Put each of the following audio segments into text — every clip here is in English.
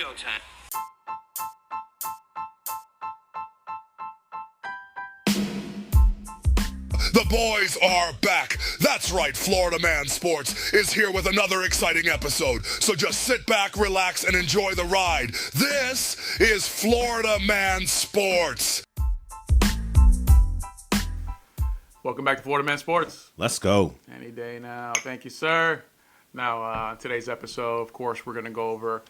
Showtime. The boys are back. That's right, Florida Man Sports is here with another exciting episode. So just sit back, relax, and enjoy the ride. This is Florida Man Sports. Welcome back to Florida Man Sports. Let's go. Any day now. Thank you, sir. Now, today's episode, of course, we're going to go over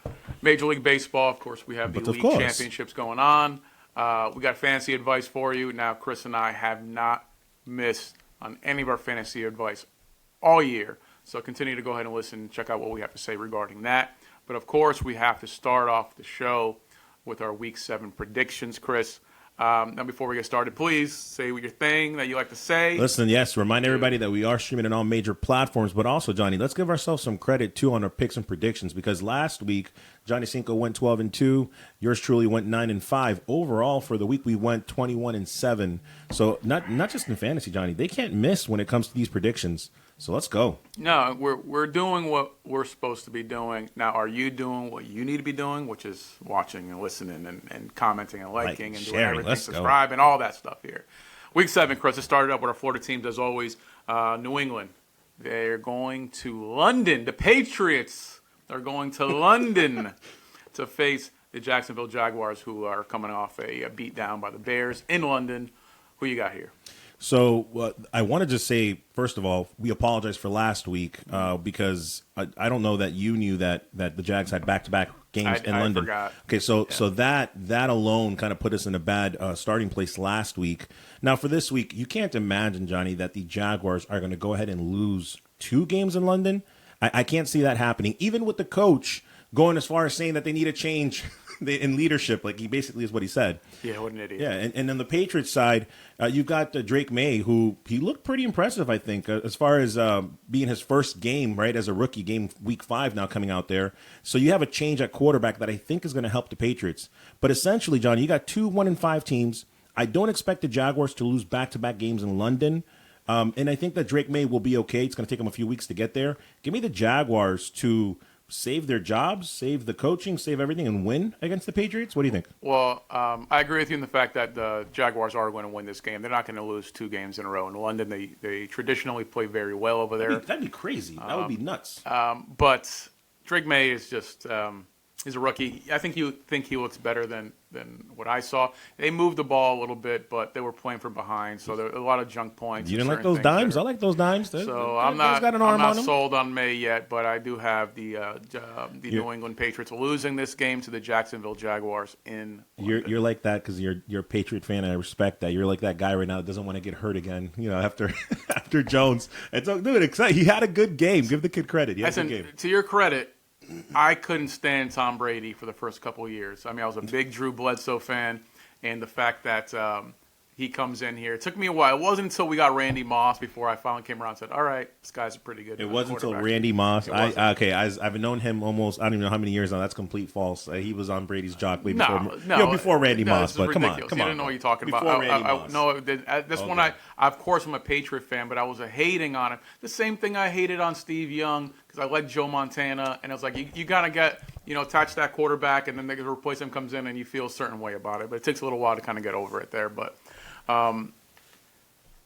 Major League Baseball. Of course, we have the league championships going on. We got fantasy advice for you. Now, Chris and I have not missed on any of our fantasy advice all year. So continue to go ahead and listen and check out what we have to say regarding that. But, of course, we have to start off the show with our Week 7 predictions, Chris. Now, before we get started, please say your thing that you like to say. Listen, yes, remind everybody that we are streaming on all major platforms, but also, Johnny, let's give ourselves some credit, too, on our picks and predictions, because last week, Johnny Cinco went 12-2. Yours truly went 9-5. Overall, for the week, we went 21-7. So not just in fantasy, Johnny. They can't miss when it comes to these predictions. So let's go. No, we're doing what we're supposed to be doing. Now, are you doing what you need to be doing, which is watching and listening and commenting and liking and doing everything, let's subscribing, all that stuff here. Week 7, Chris, it started up with our Florida teams, as always. New England, they're going to London. The Patriots are going to London to face the Jacksonville Jaguars, who are coming off a beat down by the Bears in London. Who you got here? So I want to just say, first of all, we apologize for last week because I don't know that you knew that the Jags had back-to-back games in London. I forgot. Okay, so that alone kind of put us in a bad starting place last week. Now, for this week, you can't imagine, Johnny, that the Jaguars are going to go ahead and lose 2 games in London. I can't see that happening, even with the coach going as far as saying that they need a change in leadership, like he basically is what he said. Yeah, what an idiot. Yeah, and on the Patriots side, you've got Drake May, who he looked pretty impressive, I think, as far as being his first game, right, as a rookie, game week 5 now coming out there. So you have a change at quarterback that I think is going to help the Patriots. But essentially, John, you got 2 1-5 teams. I don't expect the Jaguars to lose back-to-back games in London. And I think that Drake May will be okay. It's going to take him a few weeks to get there. Give me the Jaguars to save their jobs, save the coaching, save everything, and win against the Patriots? What do you think? Well, I agree with you in the fact that the Jaguars are going to win this game. They're not going to lose 2 games in a row. In London, they traditionally play very well over there. That'd be crazy. That would be nuts. But Drake May is just he's a rookie. I think you think he looks better than what I saw. They moved the ball a little bit, but they were playing from behind, so there were a lot of junk points. You didn't like those dimes? I like those dimes. So I'm not sold on May yet, but I do have the New England Patriots losing this game to the Jacksonville Jaguars in London. You're like that because you're a Patriot fan, and I respect that. You're like that guy right now that doesn't want to get hurt again, after Jones. And so, dude, he had a good game. Give the kid credit. He had a good game. To your credit, I couldn't stand Tom Brady for the first couple of years. I mean, I was a big Drew Bledsoe fan, and the fact that he comes in here, it took me a while. It wasn't until we got Randy Moss before I finally came around and said, all right, this guy's a pretty good It wasn't until Randy Moss. I've known him almost, I don't even know how many years now. That's complete false. He was on Brady's jock way before Randy Moss. But come on. You didn't know what you're talking about. Of course, I'm a Patriot fan, but I was hating on him. The same thing I hated on Steve Young because I liked Joe Montana, and I was like, you got to get, attach that quarterback, and then the replacement comes in, and you feel a certain way about it. But it takes a little while to kind of get over it there. But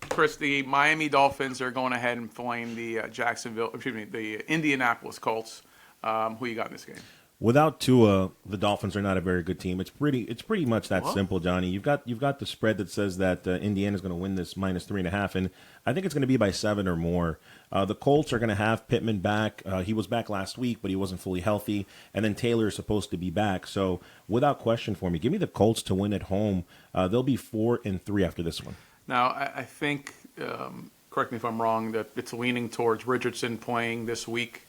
Chris, the Miami Dolphins are going ahead and playing the the Indianapolis Colts. Who you got in this game? Without Tua, the Dolphins are not a very good team. It's pretty much that simple, Johnny. You've got the spread that says that Indiana's going to win this -3.5, and I think it's going to be by 7 or more. The Colts are going to have Pittman back. He was back last week, but he wasn't fully healthy. And then Taylor is supposed to be back. So without question for me, give me the Colts to win at home. They'll be 4-3 after this one. Now, I think, correct me if I'm wrong, that it's leaning towards Richardson playing this week.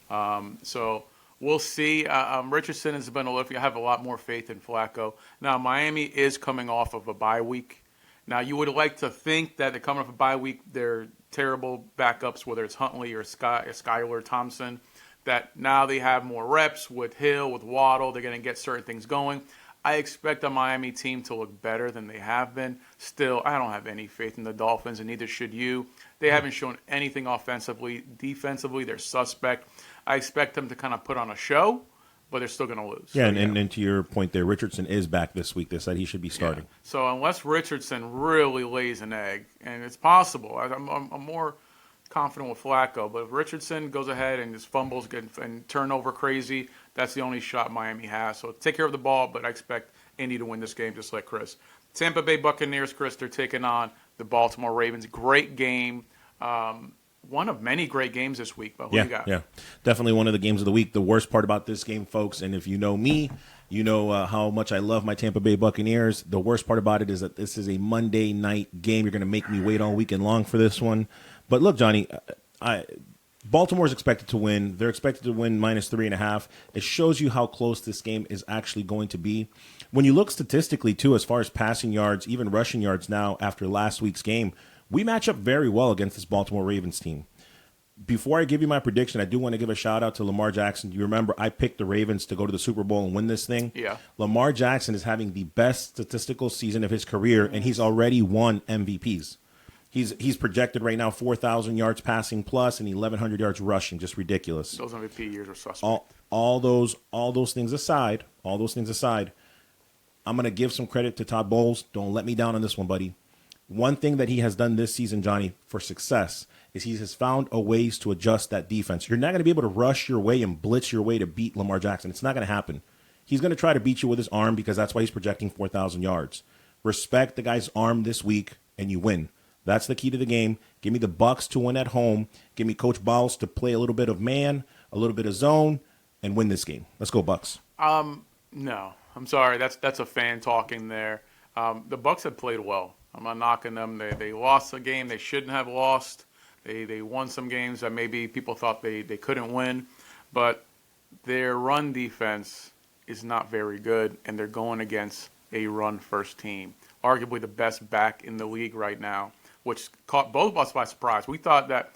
So we'll see. Richardson has been I have a lot more faith in Flacco. Now, Miami is coming off of a bye week. Now, you would like to think that they're coming off a bye week, they're terrible backups, whether it's Huntley or Skylar Thompson, that now they have more reps with Hill, with Waddle. They're going to get certain things going. I expect the Miami team to look better than they have been. Still, I don't have any faith in the Dolphins, and neither should you. They haven't shown anything offensively. Defensively, they're suspect. I expect them to kind of put on a show, but they're still going to lose. Yeah, So, and to your point there, Richardson is back this week. They said he should be starting. Yeah. So unless Richardson really lays an egg, and it's possible, I'm more confident with Flacco. But if Richardson goes ahead and just fumbles and turnover crazy, that's the only shot Miami has. So take care of the ball, but I expect Indy to win this game just like Chris. Tampa Bay Buccaneers, Chris, they're taking on the Baltimore Ravens. Great game. One of many great games this week. But who you got? Yeah, definitely one of the games of the week. The worst part about this game, folks, and if you know me, you know how much I love my Tampa Bay Buccaneers. The worst part about it is that this is a Monday night game. You're going to make me wait all weekend long for this one. But look, Johnny, Baltimore's expected to win. They're expected to win -3.5. It shows you how close this game is actually going to be. When you look statistically, too, as far as passing yards, even rushing yards now after last week's game, we match up very well against this Baltimore Ravens team. Before I give you my prediction, I do want to give a shout-out to Lamar Jackson. You remember I picked the Ravens to go to the Super Bowl and win this thing? Yeah. Lamar Jackson is having the best statistical season of his career, and he's already won MVPs. He's projected right now 4,000 yards passing plus and 1,100 yards rushing. Just ridiculous. Those MVP years are suspect. All those things aside, I'm going to give some credit to Todd Bowles. Don't let me down on this one, buddy. One thing that he has done this season, Johnny, for success is he has found a ways to adjust that defense. You're not going to be able to rush your way and blitz your way to beat Lamar Jackson. It's not going to happen. He's going to try to beat you with his arm because that's why he's projecting 4,000 yards. Respect the guy's arm this week, and you win. That's the key to the game. Give me the Bucs to win at home. Give me Coach Bowles to play a little bit of man, a little bit of zone, and win this game. Let's go, Bucs. No, I'm sorry. That's a fan talking there. The Bucs have played well. I'm not knocking them. They lost a game they shouldn't have lost. They won some games that maybe people thought they couldn't win. But their run defense is not very good, and they're going against a run-first team, arguably the best back in the league right now, which caught both of us by surprise. We thought that,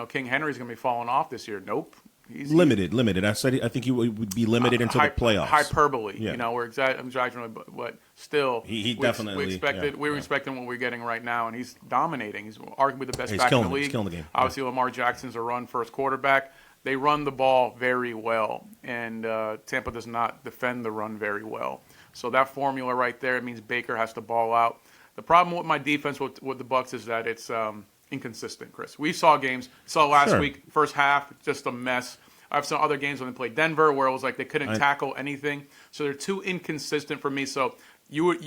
King Henry's going to be falling off this year. Nope. He's limited. I think he would be limited until the playoffs. Hyperbole. Yeah. We're exaggerating, but still, he definitely. We were expecting what we're getting right now, and he's dominating. He's arguably the best He's back in killing the league. He's killing the game. Obviously, Lamar Jackson's a run-first quarterback. They run the ball very well, and Tampa does not defend the run very well. So that formula right there, it means Baker has to ball out. The problem with my defense with the Bucs is that it's inconsistent, Chris. We saw last week, first half, just a mess. I have some other games when they played Denver where it was like they couldn't tackle anything. So they're too inconsistent for me. So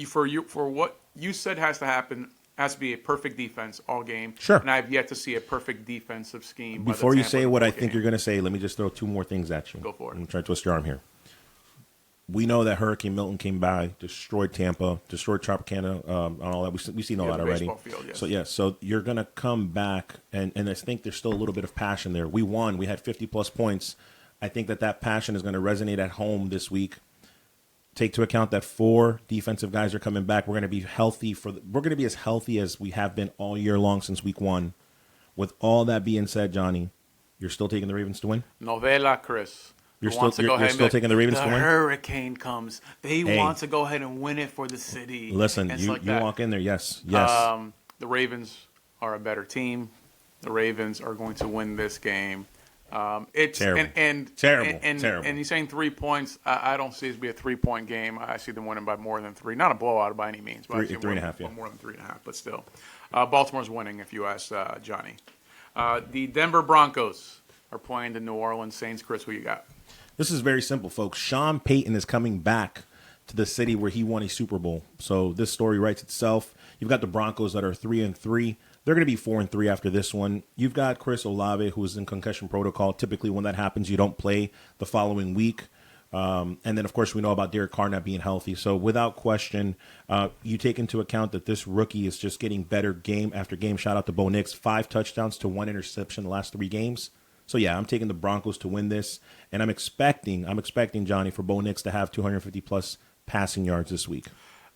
for what you said has to happen, has to be a perfect defense all game. Sure. And I have yet to see a perfect defensive scheme. Before you say what I think you're going to say, let me just throw two more things at you. Go for it. I'm trying to twist your arm here. We know that Hurricane Milton came by, destroyed Tampa, destroyed Tropicana, and all that. We've seen all that already. Field, yes. So you're going to come back, and I think there's still a little bit of passion there. We won. We had 50-plus points. I think that passion is going to resonate at home this week. Take into account that 4 defensive guys are coming back. We're going to be healthy. We're going to be as healthy as we have been all year long since week 1. With all that being said, Johnny, you're still taking the Ravens to win? Novela, Chris. You're still taking the Ravens to win? The hurricane comes. They want to go ahead and win it for the city. Listen, you walk in there. Yes. The Ravens are a better team. The Ravens are going to win this game. It's terrible. Terrible. And he's saying 3 points. I don't see it to be a 3-point game. I see them winning by more than 3. Not a blowout by any means. But 3.5. Yeah. More than 3.5. But still, Baltimore's winning. If you ask Johnny, the Denver Broncos are playing the New Orleans Saints. Chris, who you got? This is very simple, folks. Sean Payton is coming back to the city where he won a Super Bowl. So this story writes itself. You've got the Broncos that are 3-3. They're going to be 4-3 after this one. You've got Chris Olave, who is in concussion protocol. Typically, when that happens, you don't play the following week. And then, of course, we know about Derek Carr not being healthy. So without question, you take into account that this rookie is just getting better game after game. Shout out to Bo Nix. 5 touchdowns to 1 interception the last 3 games. So, yeah, I'm taking the Broncos to win this. And I'm expecting, Johnny, for Bo Nix to have 250-plus passing yards this week.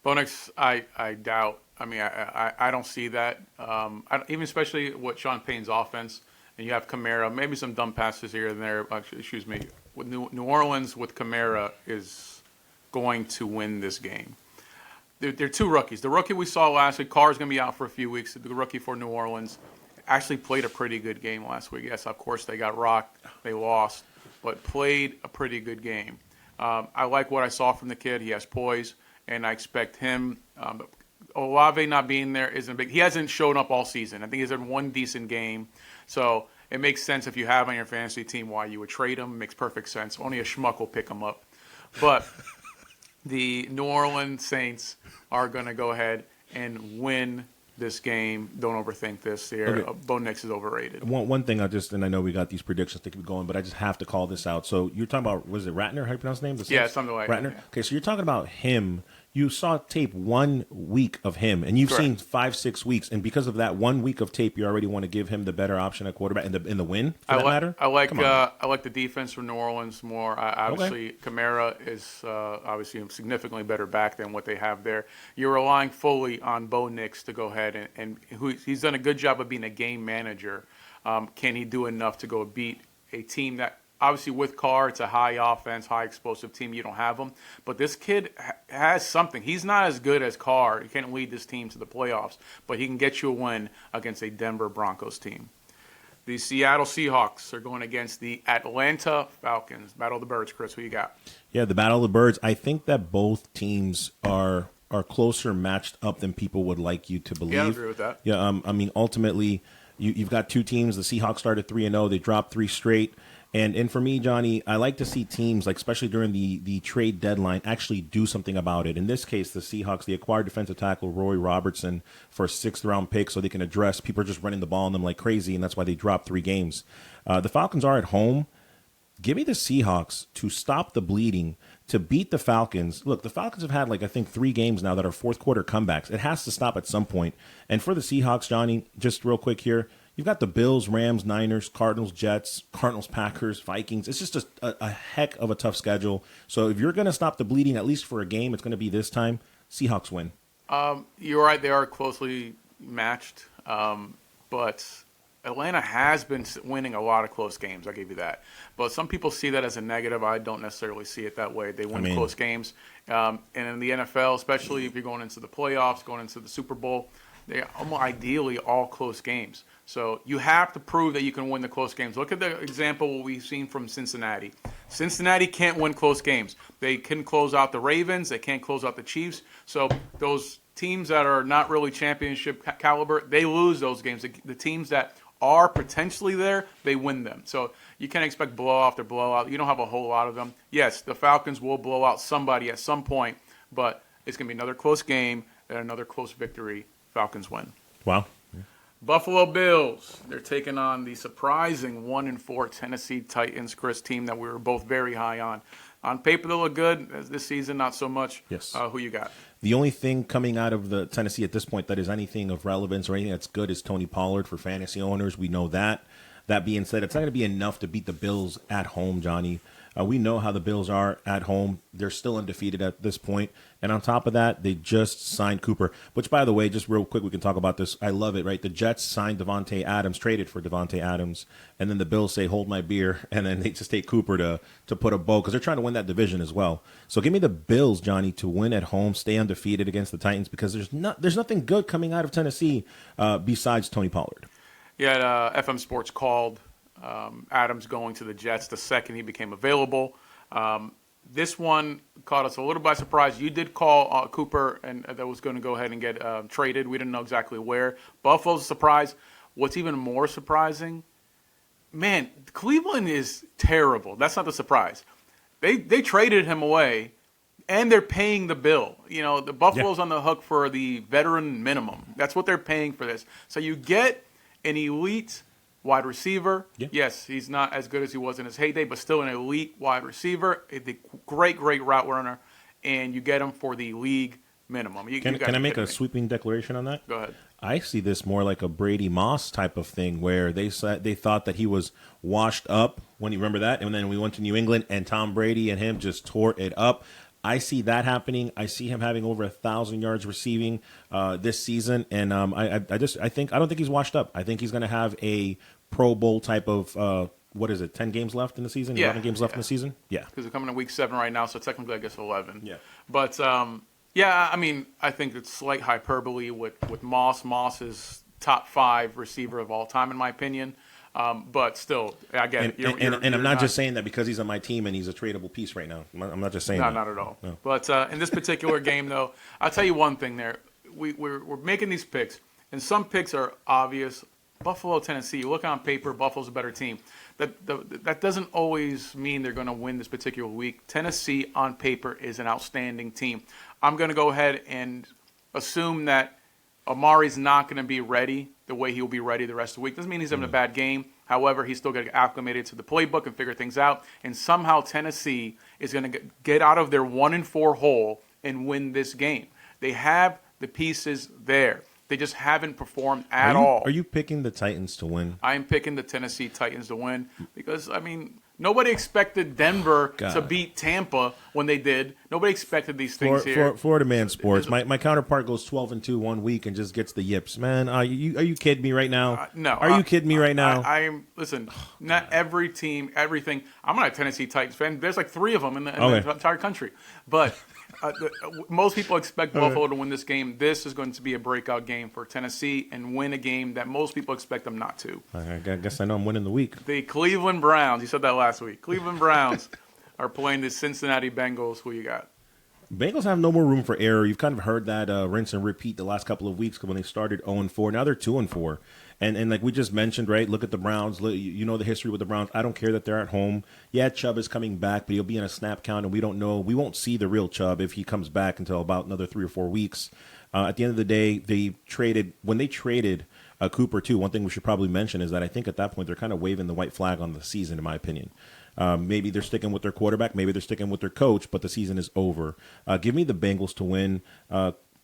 Bo Nix, I doubt. I mean, I don't see that. Even especially with Sean Payton's offense, and you have Kamara, maybe some dumb passes here and there. Excuse me. With New Orleans with Kamara is going to win this game. They're 2 rookies. The rookie we saw last week, Carr is going to be out for a few weeks. The rookie for New Orleans actually played a pretty good game last week. Yes, of course, they got rocked. They lost, but played a pretty good game. I like what I saw from the kid. He has poise, and I expect him. Olave not being there isn't big. He hasn't shown up all season. I think he's had one decent game. So it makes sense if you have on your fantasy team why you would trade him. It makes perfect sense. Only a schmuck will pick him up. But the New Orleans Saints are going to go ahead and win this game. Don't overthink this here. Okay. Bo Nix is overrated. One thing and I know we got these predictions to keep going, but I just have to call this out. So you're talking about, was it Ratner? How you pronounce his name? Yeah, something like that. Ratner? Yeah. Okay, so you're talking about him. You saw tape 1 week of him, and you've Correct. seen 5-6 weeks, and because of that 1 week of tape, you already want to give him the better option at quarterback in the win. For that matter, I like the defense from New Orleans more. Obviously, Kamara is obviously a significantly better back than what they have there. You're relying fully on Bo Nix to go ahead and he's done a good job of being a game manager. Can he do enough to go beat a team that? Obviously, with Carr, it's a high offense, high explosive team. You don't have him. But this kid has something. He's not as good as Carr. He can't lead this team to the playoffs, but he can get you a win against a Denver Broncos team. The Seattle Seahawks are going against the Atlanta Falcons. Battle of the Birds, Chris. Who you got? Yeah, the Battle of the Birds. I think that both teams are closer matched up than people would like you to believe. Yeah, I agree with that. Yeah, I mean, ultimately, you've got two teams. The Seahawks started 3-0. They dropped 3 straight. And for me, Johnny, I like to see teams, like especially during the trade deadline, actually do something about it. In this case, the Seahawks, they acquired defensive tackle Roy Robertson for a 6th-round pick so they can address people are just running the ball on them like crazy, and that's why they dropped 3 games. The Falcons are at home. Give me the Seahawks to stop the bleeding, to beat the Falcons. Look, the Falcons have had, I think 3 games now that are fourth-quarter comebacks. It has to stop at some point. And for the Seahawks, Johnny, just real quick here, you've got the Bills, Rams, Niners, Cardinals, Jets, Cardinals, Packers, Vikings. It's just a heck of a tough schedule. So if you're going to stop the bleeding, at least for a game, it's going to be this time. Seahawks win. You're right. They are closely matched. But Atlanta has been winning a lot of close games. I'll give you that. But some people see that as a negative. I don't necessarily see it that way. They win close games. And in the NFL, especially if you're going into the playoffs, going into the Super Bowl, they're ideally all close games. So you have to prove that you can win the close games. Look at the example we've seen from Cincinnati. Cincinnati can't win close games. They can close out the Ravens. They can't close out the Chiefs. So those teams that are not really championship caliber, they lose those games. The teams that are potentially there, they win them. So you can't expect blowout after blowout. You don't have a whole lot of them. Yes, the Falcons will blow out somebody at some point, but it's going to be another close game and another close victory. Falcons win. Wow. Buffalo Bills, they're taking on the surprising 1-4 Tennessee Titans, Chris, team that we were both very high on. On paper, they look good. This season, not so much. Yes. Who you got? The only thing coming out of the Tennessee at this point that is anything of relevance or anything that's good is Tony Pollard for fantasy owners. We know that. That being said, it's not going to be enough to beat the Bills at home, Johnny. We know how the Bills are at home. They're still undefeated at this point. And on top of that, they just signed Cooper, which, by the way, just real quick, we can talk about this. I love it, right? The Jets signed Devontae Adams, traded for Devontae Adams, and then the Bills say, hold my beer, and then they just take Cooper to put a bow because they're trying to win that division as well. So give me the Bills, Johnny, to win at home, stay undefeated against the Titans because there's nothing good coming out of Tennessee besides Tony Pollard. Yeah, FM Sports called Adams going to the Jets the second he became available. This one caught us a little by surprise. You did call Cooper, and that was going to go ahead and get traded. We didn't know exactly where. Buffalo's a surprise. What's even more surprising, man, Cleveland is terrible. That's not the surprise. They traded him away, and they're paying the bill. You know, the Buffalo's on the hook for the veteran minimum. That's what they're paying for this. So you get an elite wide receiver. Yeah. Yes, he's not as good as he was in his heyday, but still an elite wide receiver, a great route runner, and you get him for the league minimum. Can I make a sweeping declaration on that? Go ahead. I see this more like a Brady Moss type of thing where they thought that he was washed up when you remember that, and then we went to New England and Tom Brady and him just tore it up. I see that happening. I see him having over 1,000 yards receiving this season, and I don't think he's washed up. I think he's going to have a Pro Bowl type of 10 games left in the season? 11 games left in the season? Yeah. Because they're coming to week 7 right now, so technically I guess 11. Yeah. But, I mean, I think it's slight hyperbole with Moss. Moss is top 5 receiver of all time, in my opinion. But still, I get it. And I'm not just saying that because he's on my team and he's a tradable piece right now. I'm not just saying No, that. not at all. No. But in this particular game, though, I'll tell you one thing there. We're making these picks, and some picks are obvious. Buffalo, Tennessee, you look on paper, Buffalo's a better team. That doesn't always mean they're going to win this particular week. Tennessee, on paper, is an outstanding team. I'm going to go ahead and assume that Amari's not going to be ready the way he'll be ready the rest of the week. Doesn't mean he's having a bad game. However, he's still going to get acclimated to the playbook and figure things out. And somehow Tennessee is going to get out of their 1-4 hole and win this game. They have the pieces there. They just haven't performed at all. Are you picking the Titans to win? I'm picking the Tennessee Titans to win because, nobody expected Denver to beat Tampa when they did. Nobody expected these things here. Florida Man Sports. My counterpart goes 12-2 one week and just gets the yips. Man, are you kidding me right now? No. Are you kidding me right now? Listen, not every team, everything. I'm not a Tennessee Titans fan. There's like 3 of them in the entire country. But most people expect Buffalo to win this game. This is going to be a breakout game for Tennessee and win a game that most people expect them not to. I guess I know I'm winning the week. The Cleveland Browns, you said that last week. Cleveland Browns are playing the Cincinnati Bengals. Who you got? Bengals have no more room for error. You've kind of heard that rinse and repeat the last couple of weeks when they started 0-4. Now they're 2-4. And like we just mentioned, right, look at the Browns. You know the history with the Browns. I don't care that they're at home. Yeah, Chubb is coming back, but he'll be in a snap count, and we don't know. We won't see the real Chubb if he comes back until about another 3 or 4 weeks. At the end of the day, when they traded Cooper, too, one thing we should probably mention is that I think at that point they're kind of waving the white flag on the season, in my opinion. Maybe they're sticking with their quarterback. Maybe they're sticking with their coach, but the season is over. Give me the Bengals to win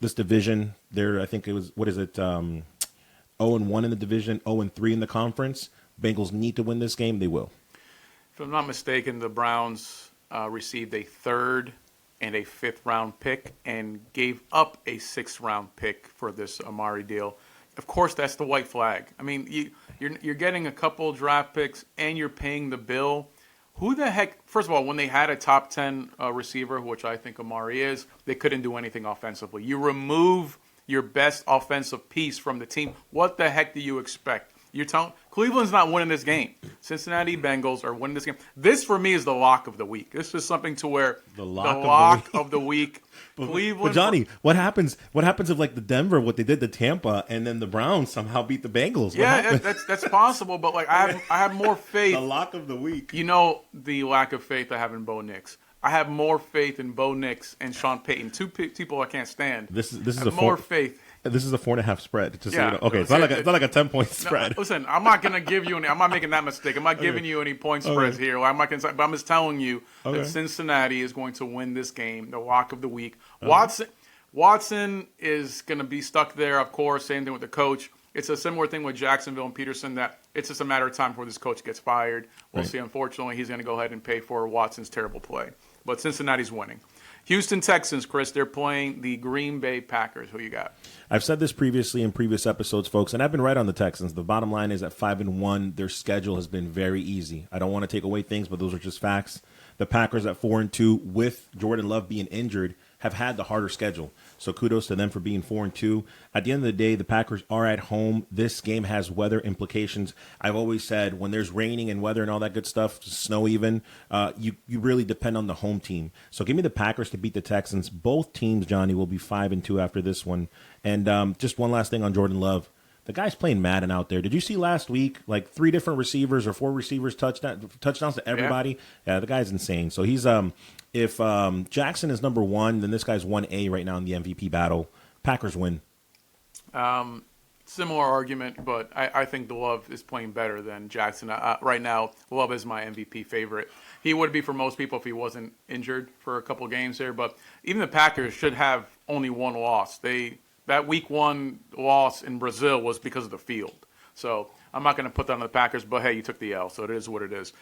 this division. I think it was, 0-1 in the division, 0-3 in the conference. Bengals need to win this game. They will. If I'm not mistaken, the Browns received a 3rd and a 5th round pick and gave up a 6th round pick for this Amari deal. Of course, that's the white flag. You're getting a couple draft picks and you're paying the bill. Who the heck? First of all, when they had a top 10 receiver, which I think Amari is, they couldn't do anything offensively. You remove your best offensive piece from the team. What the heck do you expect? You're telling Cleveland's not winning this game. Cincinnati Bengals are winning this game. This for me is the lock of the week. This is something to where the lock of the week. Cleveland. But Johnny, what happens if like the Denver, what they did to Tampa, and then the Browns somehow beat the Bengals? That's possible. But like I have more faith. The lock of the week. You know the lack of faith I have in Bo Nix. I have more faith in Bo Nix and Sean Payton, 2 people I can't stand. This is more faith. This is a 4.5 spread. Just so you know. Okay, it's not like a 10-point spread. No, listen, I'm not gonna give you any. I'm not making that mistake. I'm not giving you any point spreads here. I'm not gonna. But I'm just telling you that Cincinnati is going to win this game, the lock of the week. Watson is going to be stuck there, of course. Same thing with the coach. It's a similar thing with Jacksonville and Peterson that it's just a matter of time before this coach gets fired. We'll see. Unfortunately, he's going to go ahead and pay for Watson's terrible play. But Cincinnati's winning. Houston Texans, Chris, they're playing the Green Bay Packers. Who you got? I've said this previously in previous episodes, folks, and I've been right on the Texans. The bottom line is at 5-1, their schedule has been very easy. I don't want to take away things, but those are just facts. The Packers at 4-2, with Jordan Love being injured, have had the harder schedule. So kudos to them for being 4-2. At the end of the day, the Packers are at home. This game has weather implications. I've always said when there's raining and weather and all that good stuff, snow even, you really depend on the home team. So give me the Packers to beat the Texans. Both teams, Johnny, will be 5-2 after this one. And just one last thing on Jordan Love. The guy's playing Madden out there. Did you see last week, like 3 different receivers or 4 receivers touchdowns to everybody? Yeah, the guy's insane. So he's if Jackson is number 1, then this guy's 1A right now in the MVP battle. Packers win. Similar argument, but I think the Love is playing better than Jackson. Right now, Love is my MVP favorite. He would be for most people if he wasn't injured for a couple games there, but even the Packers should have only 1 loss. That week 1 loss in Brazil was because of the field. So I'm not going to put that on the Packers, but hey, you took the L, so it is what it is.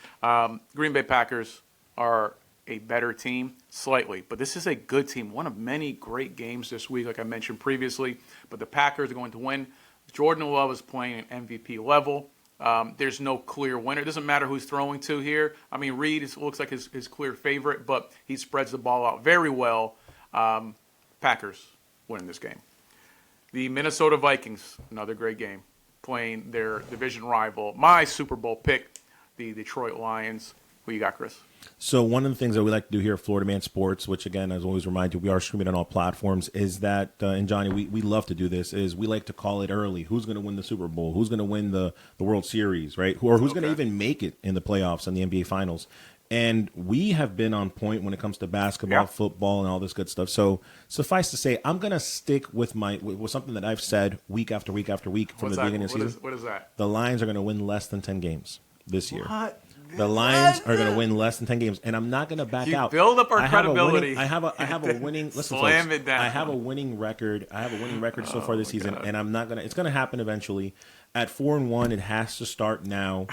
Green Bay Packers are a better team, slightly, but this is a good team. One of many great games this week, like I mentioned previously, but the Packers are going to win. Jordan Love is playing at MVP level. There's no clear winner. It doesn't matter who's throwing to here. I mean, Reed looks like his clear favorite, but he spreads the ball out very well. Packers winning this game. The Minnesota Vikings, another great game. playing their division rival, my Super Bowl pick, the Detroit Lions. Who you got, Chris? So one of the things that we like to do here at Florida Man Sports, which again, as always remind you, we are streaming on all platforms, is that, and Johnny, we love to do this, is we like to call it early. Who's going to win the Super Bowl? Who's going to win the World Series, right? Or who's going to even make it in the playoffs and the NBA Finals? And we have been on point when it comes to basketball, football, and all this good stuff. So suffice to say, I'm going to stick with with something that I've said week after week after week from the beginning of the season. What is that? The Lions are going to win less than 10 games this year. What? The Lions are going to win less than 10 games, and I'm not going to back out. Build up our credibility. I have a winning. Listen, Slam folks, it down. I have a winning record. So far this season, and I'm not gonna. It's going to happen eventually. At 4-1, it has to start now.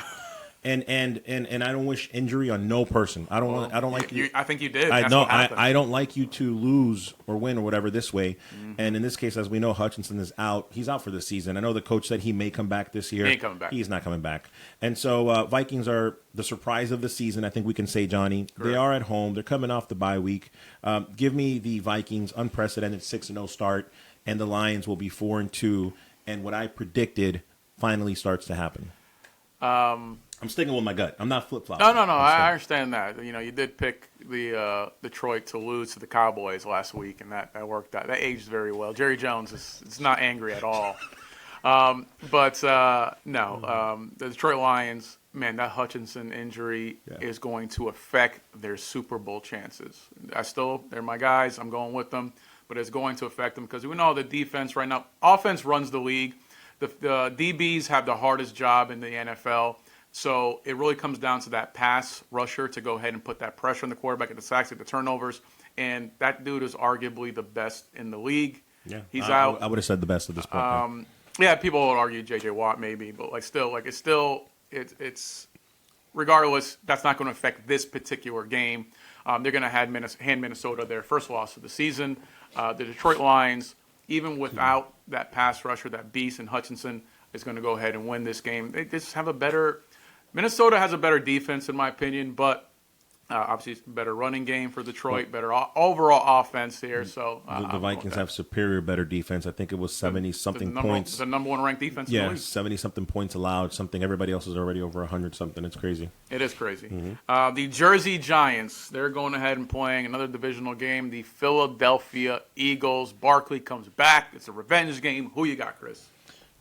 And I don't wish injury on no person. I don't like you. I think you did. I don't like you to lose or win or whatever this way. Mm-hmm. And in this case, as we know, Hutchinson is out. He's out for the season. I know the coach said he may come back this year. He ain't coming back. He's not coming back. And so Vikings are the surprise of the season. I think we can say, Johnny. Correct. They are at home. They're coming off the bye week. Give me the Vikings unprecedented 6-0 start, and the Lions will be 4-2. And what I predicted finally starts to happen. I'm sticking with my gut. I'm not flip-flopping. No. I understand that. You know, you did pick the Detroit to lose to the Cowboys last week, and that worked out. That aged very well. Jerry Jones is not angry at all. The Detroit Lions, man, that Hutchinson injury is going to affect their Super Bowl chances. They're my guys. I'm going with them, but it's going to affect them because we know the defense right now. Offense runs the league. The DBs have the hardest job in the NFL. So it really comes down to that pass rusher to go ahead and put that pressure on the quarterback at the sacks, at the turnovers. And that dude is arguably the best in the league. Yeah, he's out. I would have said the best at this point. Yeah, people would argue J.J. Watt maybe, but it's regardless, that's not going to affect this particular game. They're going to hand Minnesota their first loss of the season. The Detroit Lions, even without that pass rusher, that beast in Hutchinson, is going to go ahead and win this game. They just have a better – Minnesota has a better defense, in my opinion, but obviously it's a better running game for Detroit, better overall offense here. So the Vikings have superior, better defense. I think it was 70-something points. The number one ranked defense in the league. 70-something points allowed, something everybody else is already over 100-something. It's crazy. It is crazy. Mm-hmm. The Jersey Giants, they're going ahead and playing another divisional game. The Philadelphia Eagles. Barkley comes back. It's a revenge game. Who you got, Chris?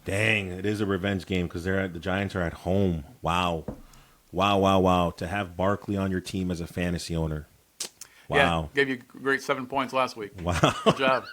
Dang, it is a revenge game because the Giants are at home. Wow. To have Barkley on your team as a fantasy owner. Wow. Yeah, gave you a great 7 points last week. Wow. Good job.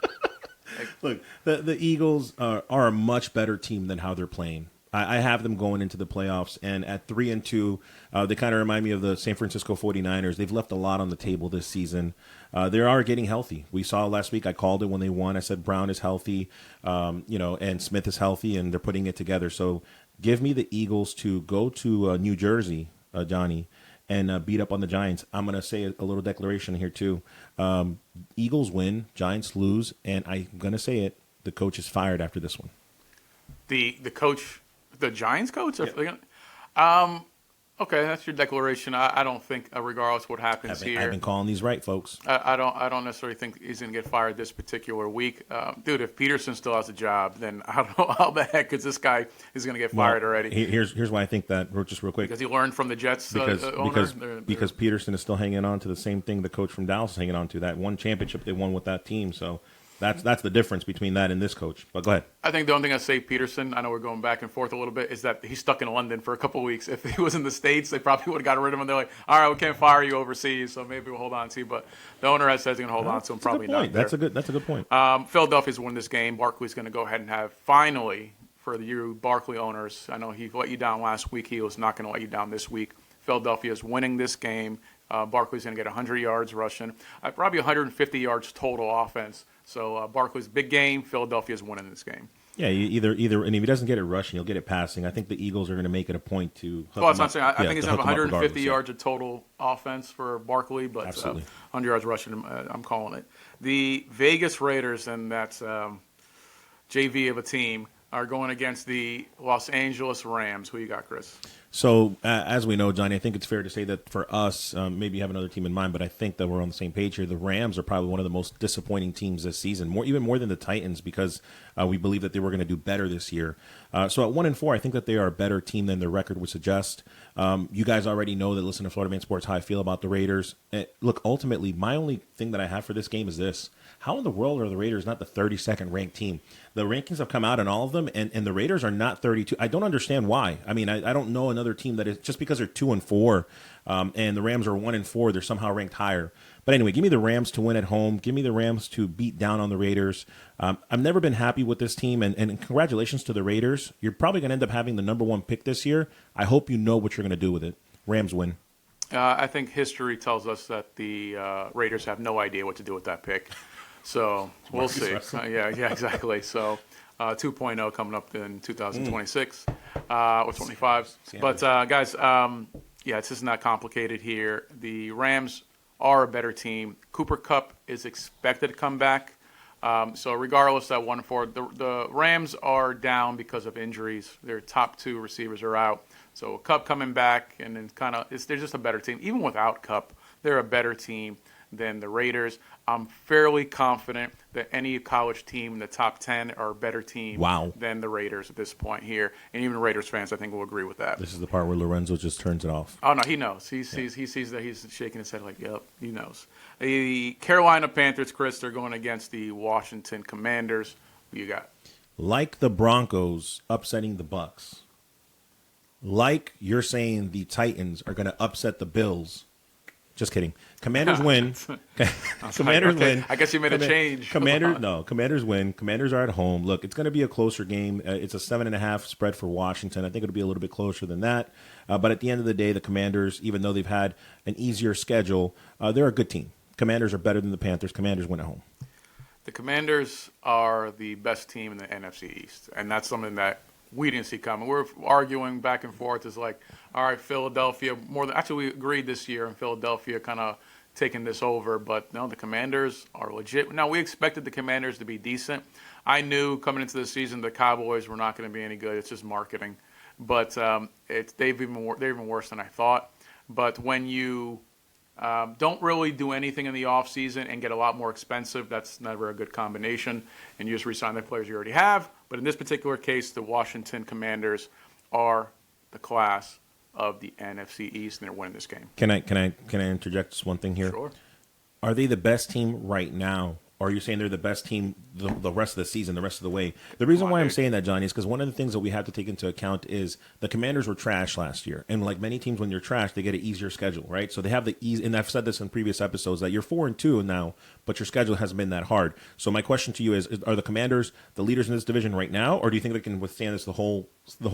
Look, the Eagles are a much better team than how they're playing. I have them going into the playoffs, and at 3-2, they kind of remind me of the San Francisco 49ers. They've left a lot on the table this season. They are getting healthy. We saw last week, I called it when they won. I said Brown is healthy, and Smith is healthy, and they're putting it together. So give me the Eagles to go to New Jersey, Johnny, and beat up on the Giants. I'm going to say a little declaration here, too. Eagles win, Giants lose, and I'm going to say it, the coach is fired after this one. The coach... The Giants coach? Yeah. Okay, that's your declaration. I don't think, regardless what happens here. I've been calling these right, folks. I don't necessarily think he's going to get fired this particular week. Dude, if Peterson still has a job, then I don't know how the heck is this guy is going to get fired already. Here's why I think that, just real quick. Because he learned from the Jets because Peterson is still hanging on to the same thing the coach from Dallas is hanging on to, that one championship they won with that team. So that's the difference between that and this coach. But go ahead. I think the only thing I say Peterson, I know we're going back and forth a little bit, is that he's stuck in London for a couple of weeks. If he was in the States, they probably would have gotten rid of him. They're like, all right, we can't fire you overseas, so maybe we'll hold on to you. But the owner has said he's going to hold on to him. Probably not. That's a good point. Philadelphia's won this game. Barkley's going to go ahead and have finally, for the Barkley owners, I know he let you down last week. He was not going to let you down this week. Philadelphia's winning this game. Barkley's going to get 100 yards rushing, probably 150 yards total offense. So Barkley's big game. Philadelphia's winning this game. Yeah, either, and if he doesn't get it rushing, he'll get it passing. I think the Eagles are going to make it a point to. Well, that's not saying. I think he's going to have 150 yards of total offense for Barkley, but 100 yards rushing, I'm calling it. The Vegas Raiders, and that's JV of a team, are going against the Los Angeles Rams. Who you got, Chris? So, as we know, Johnny, I think it's fair to say that for us, maybe you have another team in mind, but I think that we're on the same page here. The Rams are probably one of the most disappointing teams this season, even more than the Titans, because we believe that they were going to do better this year. So at 1-4, I think that they are a better team than their record would suggest. You guys already know that, listen to Florida Man Sports, how I feel about the Raiders. Look, ultimately, my only thing that I have for this game is this. How in the world are the Raiders not the 32nd ranked team? The rankings have come out on all of them, and the Raiders are not 32. I don't understand why. I mean, I don't know another team that is, just because they're 2-4, and the Rams are 1-4, they're somehow ranked higher. But anyway, give me the Rams to win at home. Give me the Rams to beat down on the Raiders. I've never been happy with this team, and congratulations to the Raiders. You're probably going to end up having the number 1 pick this year. I hope you know what you're going to do with it. Rams win. I think history tells us that the Raiders have no idea what to do with that pick. So we'll see. Yeah, exactly. So 2.0 coming up in 2026 or 25. But guys, it's just not complicated here. The Rams are a better team. Cooper Kupp is expected to come back. So regardless at 1-4, the Rams are down because of injuries. Their top 2 receivers are out. So Kupp coming back, and then they're just a better team. Even without Kupp, they're a better team than the Raiders. I'm fairly confident that any college team in the top 10 are a better team than the Raiders at this point here. And even Raiders fans, I think, will agree with that. This is the part where Lorenzo just turns it off. Oh, no, he knows. He sees that. He's shaking his head like, yep, he knows. The Carolina Panthers, Chris, they're going against the Washington Commanders. Who you got? Like the Broncos upsetting the Bucs. Like you're saying the Titans are going to upset the Bills. Just kidding. Commanders win. Commanders win. I guess you made a change. Commanders win. Commanders are at home. Look, it's going to be a closer game. It's a 7.5 spread for Washington. I think it'll be a little bit closer than that. But at the end of the day, the Commanders, even though they've had an easier schedule, they're a good team. Commanders are better than the Panthers. Commanders win at home. The Commanders are the best team in the NFC East, and that's something that we didn't see coming. We're arguing back and forth. It's like, all right, Philadelphia, we agreed this year, and Philadelphia kind of taking this over. But no, the Commanders are legit. Now, we expected the Commanders to be decent. I knew coming into the season the Cowboys were not going to be any good. It's just marketing. But they're even worse than I thought. But when you don't really do anything in the offseason and get a lot more expensive, that's never a good combination. And you just re-sign the players you already have. But in this particular case, the Washington Commanders are the class of the NFC East, and they're winning this game. Can I interject just one thing here? Sure. Are they the best team right now? Or are you saying they're the best team the rest of the season, the rest of the way? The reason why I'm saying that, Johnny, is because one of the things that we have to take into account is the Commanders were trash last year. And like many teams, when you're trash, they get an easier schedule, right? So they have the ease, and I've said this in previous episodes, that you're 4-2 now, but your schedule hasn't been that hard. So my question to you is are the Commanders the leaders in this division right now, or do you think they can withstand this the whole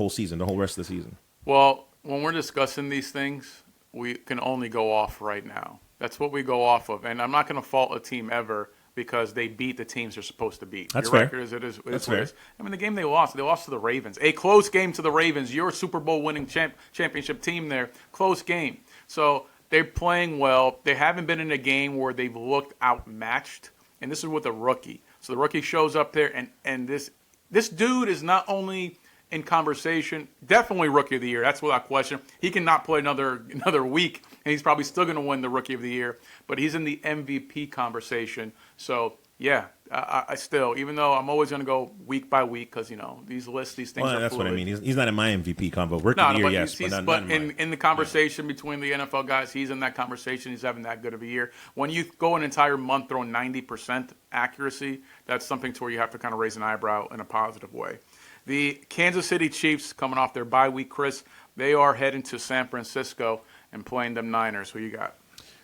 season, the whole rest of the season? Well, when we're discussing these things, we can only go off right now. That's what we go off of. And I'm not going to fault a team ever because they beat the teams they're supposed to beat. That's Your fair. record is it is. That's fair. I mean, the game they lost to the Ravens. A close game to the Ravens. Your Super Bowl winning championship team there. Close game. So they're playing well. They haven't been in a game where they've looked outmatched. And this is with a rookie. So the rookie shows up there, and this dude is not only in conversation, definitely Rookie of the Year. That's without question. He cannot play another week, and he's probably still going to win the Rookie of the Year. But he's in the MVP conversation. So, yeah, I still, even though I'm always going to go week by week because, these lists, these things are that's fluid. what I mean. He's not in my MVP convo. Rookie of the Year, yes, but not in the conversation between the NFL guys, he's in that conversation. He's having that good of a year. When you go an entire month throwing 90% accuracy, that's something to where you have to kind of raise an eyebrow in a positive way. The Kansas City Chiefs, coming off their bye week, Chris, they are heading to San Francisco and playing them Niners. Who you got?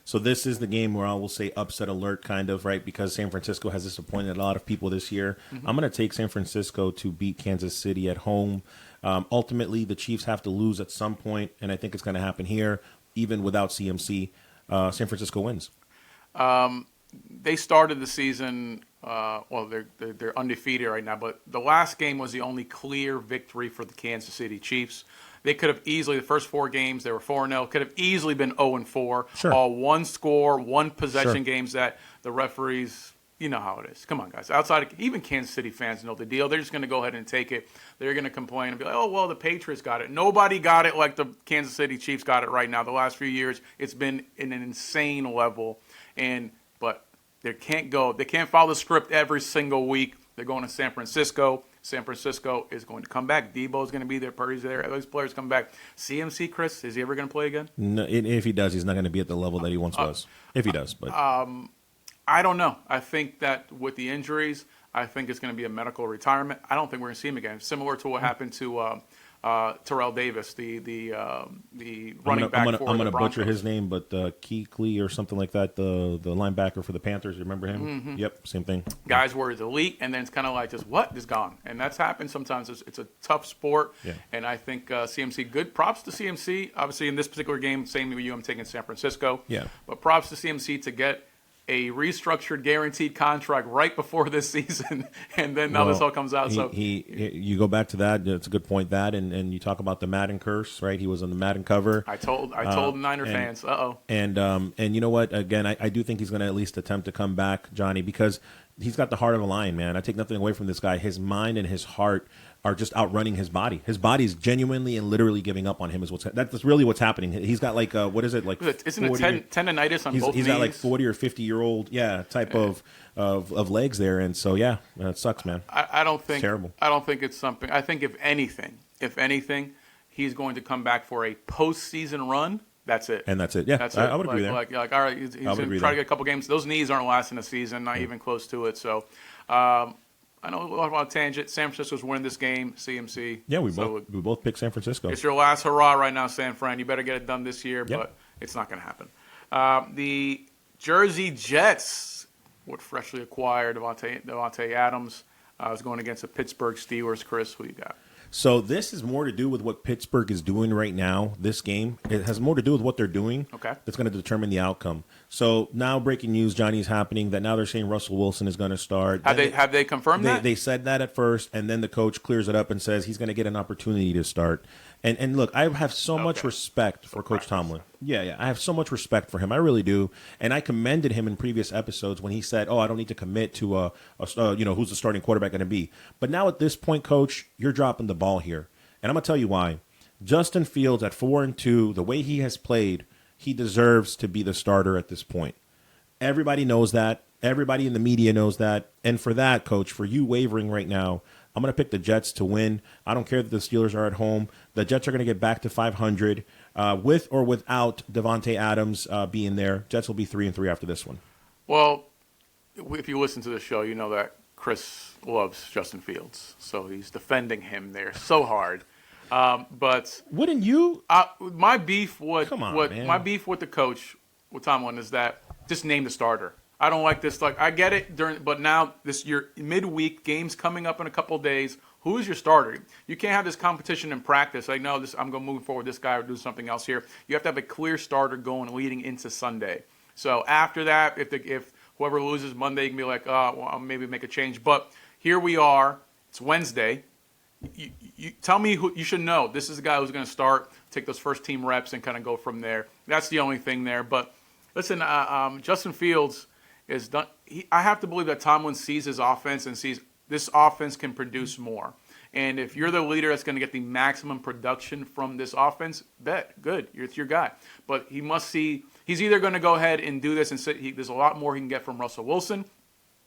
So this is the game where I will say upset alert, kind of, right? Because San Francisco has disappointed a lot of people this year. Mm-hmm. I'm going to take San Francisco to beat Kansas City at home. Ultimately, the Chiefs have to lose at some point, and I think it's going to happen here, even without CMC. San Francisco wins. They started the season. They're undefeated right now, but the last game was the only clear victory for the Kansas City Chiefs. They could have easily, the first 4 games, they were 4-0, could have easily been 0-4. Sure. All one score, one possession Sure. games that the referees, you know how it is. Come on, guys. Outside of, even Kansas City fans know the deal. They're just going to go ahead and take it. They're going to complain and be like, oh, well, the Patriots got it. Nobody got it like the Kansas City Chiefs got it right now. The last few years, it's been in an insane level. But they can't follow the script every single week. They're going to San Francisco. San Francisco is going to come back. Debo is going to be there. Purdy's there. Those players come back. CMC, Chris, is he ever going to play again? No, if he does, he's not going to be at the level that he once was. If he does, but I don't know. I think that with the injuries, I think it's going to be a medical retirement. I don't think we're going to see him again. Similar to what happened to Terrell Davis, the running back for the Broncos. I'm going to butcher his name, but Keekly or something like that, the linebacker for the Panthers. You remember him? Mm-hmm. Yep, same thing. Guys were elite, and then it's kind of like just just gone. And that's happened sometimes. It's a tough sport, and I think CMC, good props to CMC. Obviously, in this particular game, same with you, I'm taking San Francisco. Yeah. But props to CMC to get a restructured, guaranteed contract right before this season, and then now this all comes out. You go back to that. It's a good point. That and you talk about the Madden curse, right? He was on the Madden cover. I told Niner fans, And you know what? Again, I do think he's going to at least attempt to come back, Johnny, because he's got the heart of a lion, man. I take nothing away from this guy. His mind and his heart are just outrunning his body. His body's genuinely and literally giving up on him. That's really what's happening. He's got like what is it like? Isn't it tendonitis on both knees? He's got like 40 or 50-year-old type of legs there, and so it sucks, man. I don't think it's terrible. I don't think it's something. I think if anything, he's going to come back for a postseason run. That's it. And that's it. Yeah, that's I would agree there. Like all right, he's going to try to get a couple games. Those knees aren't lasting a season, not even close to it. So. I know a lot about tangent. San Francisco's winning this game. CMC. Yeah, we both picked San Francisco. It's your last hurrah right now, San Fran. You better get it done this year, but it's not going to happen. The Jersey Jets would freshly acquired Devontae Adams. Is going against the Pittsburgh Steelers. Chris, who you got? So this is more to do with what Pittsburgh is doing right now, this game. It has more to do with what they're doing. Okay. That's going to determine the outcome. So now breaking news, Johnny, is happening that now they're saying Russell Wilson is going to start. Have they confirmed that? They said that at first, and then the coach clears it up and says he's going to get an opportunity to start. And look, I have so much respect for Coach Tomlin. Yeah, I have so much respect for him. I really do. And I commended him in previous episodes when he said, I don't need to commit to who's the starting quarterback going to be. But now at this point, Coach, you're dropping the ball here. And I'm going to tell you why. Justin Fields at 4-2, the way he has played, he deserves to be the starter at this point. Everybody knows that. Everybody in the media knows that. And for that, Coach, for you wavering right now, I'm going to pick the Jets to win. I don't care that the Steelers are at home. The Jets are going to get back to 500 with or without Devontae Adams being there. Jets will be 3-3 after this one. Well, if you listen to the show, you know that Chris loves Justin Fields. So he's defending him there so hard. But wouldn't you? My beef with man. My beef with the coach, with Tomlin, is that just name the starter. I don't like this. Like I get it but now your midweek games coming up in a couple of days. Who is your starter? You can't have this competition in practice. Like no, I'm going to move forward. This guy will do something else here. You have to have a clear starter going leading into Sunday. So after that, if whoever loses Monday, you can be like, I'll maybe make a change. But here we are. It's Wednesday. You tell me who you should know. This is the guy who's going to start, take those first team reps, and kind of go from there. That's the only thing there. But listen, Justin Fields is done. I have to believe that Tomlin sees his offense and sees this offense can produce more. And if you're the leader that's going to get the maximum production from this offense, good. It's your guy. But he must see. He's either going to go ahead and do this and say there's a lot more he can get from Russell Wilson,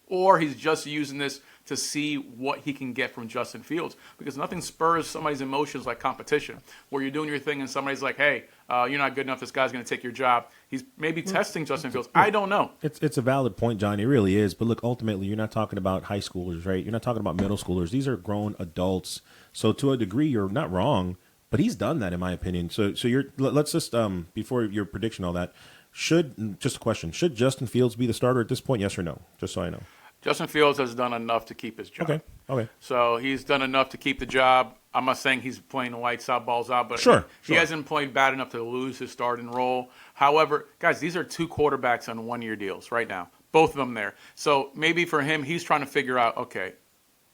or he's just using this to see what he can get from Justin Fields. Because nothing spurs somebody's emotions like competition, where you're doing your thing and somebody's like, hey, you're not good enough, this guy's going to take your job. He's maybe testing Justin Fields. I don't know. It's a valid point, Johnny. It really is. But look, ultimately, you're not talking about high schoolers, right? You're not talking about middle schoolers. These are grown adults. So to a degree, you're not wrong. But he's done that, in my opinion. So let's just, before your prediction, all that, just a question, should Justin Fields be the starter at this point, yes or no? Just so I know. Justin Fields has done enough to keep his job. Okay. So he's done enough to keep the job. I'm not saying he's playing the lights out, balls out, but he hasn't played bad enough to lose his starting role. However, guys, these are two quarterbacks on one-year deals right now, both of them there. So maybe for him, he's trying to figure out, okay,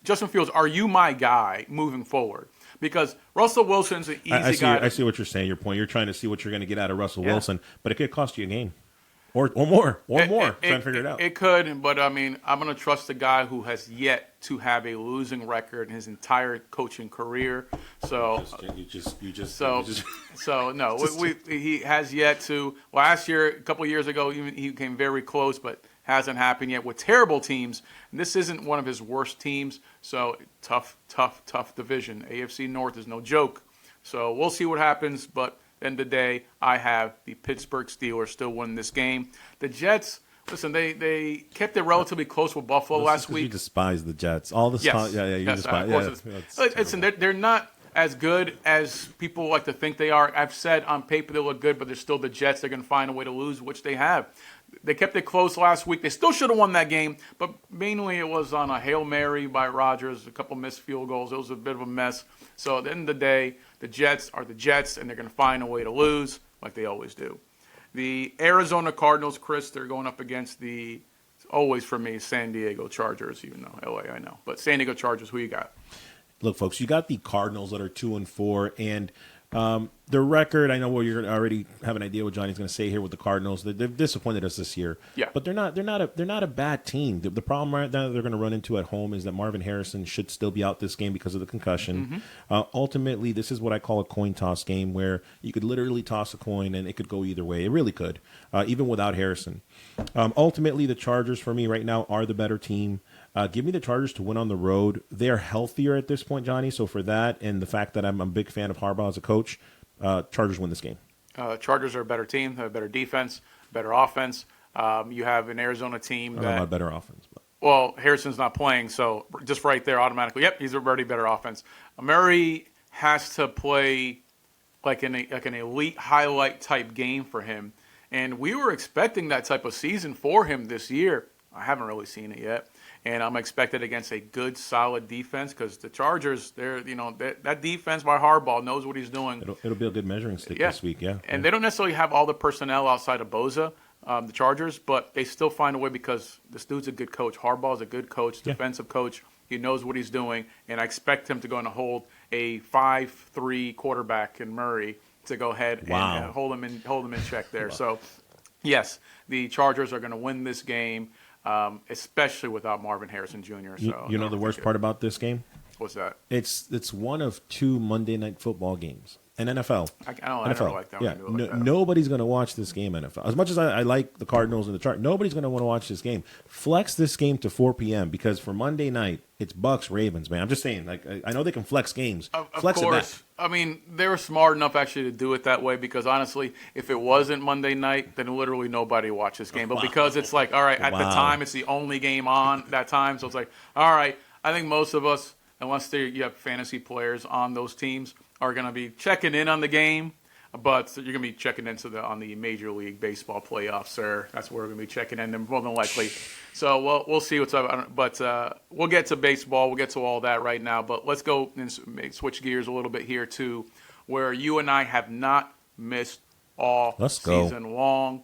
Justin Fields, are you my guy moving forward? Because Russell Wilson's an easy guy. I see what you're saying, your point. You're trying to see what you're going to get out of Russell Wilson, but it could cost you a game. Or more. Trying to figure it out. It could, but I mean, I'm going to trust the guy who has yet to have a losing record in his entire coaching career. So, he has yet to. Last year, a couple of years ago, he came very close, but hasn't happened yet with terrible teams. And this isn't one of his worst teams. So tough division. AFC North is no joke. So we'll see what happens, but end of the day, I have the Pittsburgh Steelers still winning this game. The Jets, listen, they kept it relatively close with Buffalo last week. You despise the Jets. All this time, you despise. Listen, they're not as good as people like to think they are. I've said on paper they look good, but they're still the Jets. They're going to find a way to lose, which they have. They kept it close last week. They still should have won that game, but mainly it was on a Hail Mary by Rodgers, a couple missed field goals. It was a bit of a mess. So at the end of the day, the Jets are the Jets, and they're going to find a way to lose like they always do. The Arizona Cardinals, Chris, they're going up against always for me, San Diego Chargers, even though LA, I know. But San Diego Chargers, who you got? Look, folks, you got the Cardinals that are 2-4, and their record, I know you're going to already have an idea what Johnny's going to say here with the Cardinals. They've disappointed us this year. Yeah. But they're not a bad team. The problem right now that they're going to run into at home is that Marvin Harrison should still be out this game because of the concussion. Mm-hmm. Ultimately, this is what I call a coin toss game where you could literally toss a coin and it could go either way. It really could, even without Harrison. Ultimately, the Chargers for me right now are the better team. Give me the Chargers to win on the road. They are healthier at this point, Johnny. So for that and the fact that I'm a big fan of Harbaugh as a coach, Chargers win this game. Chargers are a better team. They have a better defense, better offense. You have an Arizona team I don't know about better offense. But. Well, Harrison's not playing, so just right there automatically, yep, he's already better offense. Murray has to play like an elite highlight type game for him. And we were expecting that type of season for him this year. I haven't really seen it yet. And I'm expected against a good, solid defense because the Chargers, that defense by Harbaugh knows what he's doing. It'll be a good measuring stick this week, yeah. And they don't necessarily have all the personnel outside of Bosa, the Chargers, but they still find a way because this dude's a good coach. Harbaugh's a good coach, defensive coach. He knows what he's doing, and I expect him to go and hold a 5-3 quarterback in Murray to go ahead and hold him in check there. Wow. So, yes, the Chargers are going to win this game. Especially without Marvin Harrison Jr. So you know the worst part about this game? What's that? It's one of two Monday Night Football games in NFL. I never like that. Yeah, nobody's going to watch this game. NFL. As much as I like the Cardinals and the Chargers, nobody's going to want to watch this game. Flex this game to 4 p.m. because for Monday night it's Bucks Ravens. Man, I'm just saying. Like I know they can flex games. Flex of course. It back. I mean, they were smart enough actually to do it that way because honestly, if it wasn't Monday night, then literally nobody watched this game. But because it's like, all right, at the time, it's the only game on that time. So it's like, all right, I think most of us, unless you have fantasy players on those teams, are going to be checking in on the game. But you're going to be checking on the Major League Baseball playoffs, sir. That's where we're going to be checking in, more than likely. So we'll see what's up. But we'll get to baseball. We'll get to all that right now. But let's go and switch gears a little bit here to where you and I have not missed all season long.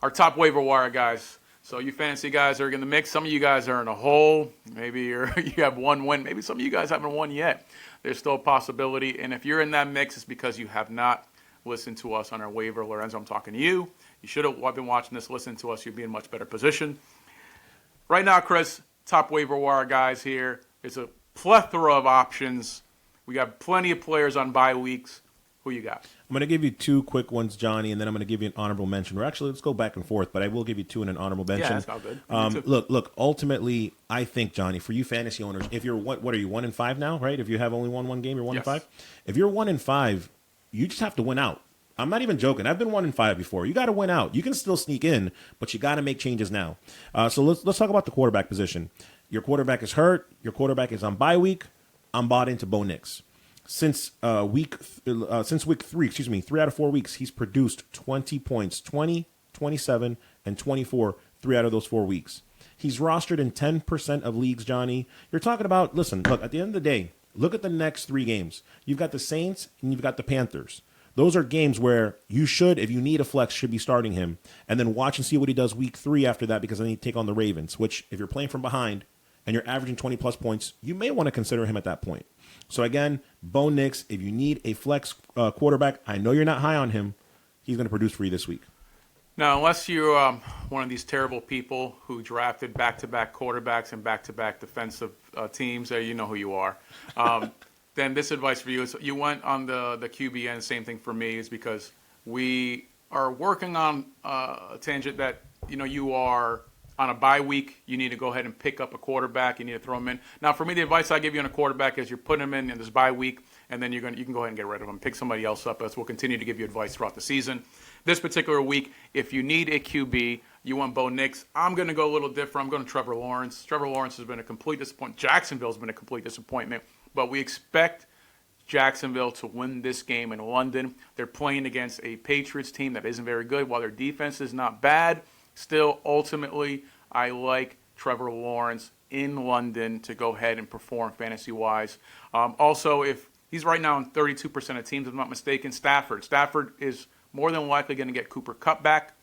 Our top waiver wire guys. So you fantasy guys are in the mix. Some of you guys are in a hole. Maybe you have one win. Maybe some of you guys haven't won yet. There's still a possibility. And if you're in that mix, it's because you have not listened to us on our waiver. Lorenzo, I'm talking to you. You should have been watching this, listening to us. You'd be in a much better position. Right now, Chris, top waiver wire guys here. It's a plethora of options. We got plenty of players on bye weeks. Who you got? I'm going to give you two quick ones, Johnny, and then I'm going to give you an honorable mention. Or actually, let's go back and forth, but I will give you two and an honorable mention. Yeah, that's all good. Look. Ultimately, I think, Johnny, for you fantasy owners, if you're what are you 1-5 now, right? If you have only won one game, you're 1-5. If you're 1-5, you just have to win out. I'm not even joking. I've been 1-5 before. You got to win out. You can still sneak in, but you got to make changes now. So let's talk about the quarterback position. Your quarterback is hurt. Your quarterback is on bye week. I'm bought into Bo Nix. Since week 3, 3 out of 4 weeks, he's produced 20 points, 20, 27, and 24, 3 out of those 4 weeks. He's rostered in 10% of leagues, Johnny. You're talking about, listen, look, at the end of the day, look at the next 3 games. You've got the Saints and you've got the Panthers. Those are games where you should, if you need a flex, should be starting him. And then watch and see what he does week 3 after that because then you take on the Ravens, which if you're playing from behind and you're averaging 20-plus points, you may want to consider him at that point. So again, Bo Nix, if you need a flex quarterback, I know you're not high on him. He's going to produce for you this week. Now, unless you're one of these terrible people who drafted back-to-back quarterbacks and back-to-back defensive teams, you know who you are. Then this advice for you is you went on the QB end. Same thing for me is because we are working on a tangent that, you are on a bye week. You need to go ahead and pick up a quarterback. You need to throw him in. Now, for me, the advice I give you on a quarterback is you're putting him in this bye week, and then you can go ahead and get rid of him. Pick somebody else up. As we'll continue to give you advice throughout the season. This particular week, if you need a QB, you want Bo Nix. I'm going to go a little different. I'm going to Trevor Lawrence. Trevor Lawrence has been a complete disappointment. Jacksonville's been a complete disappointment. But we expect Jacksonville to win this game in London. They're playing against a Patriots team that isn't very good. While their defense is not bad, still, ultimately, I like Trevor Lawrence in London to go ahead and perform fantasy-wise. Also, if he's right now on 32% of teams, if I'm not mistaken, Stafford is more than likely going to get Cooper Kupp back.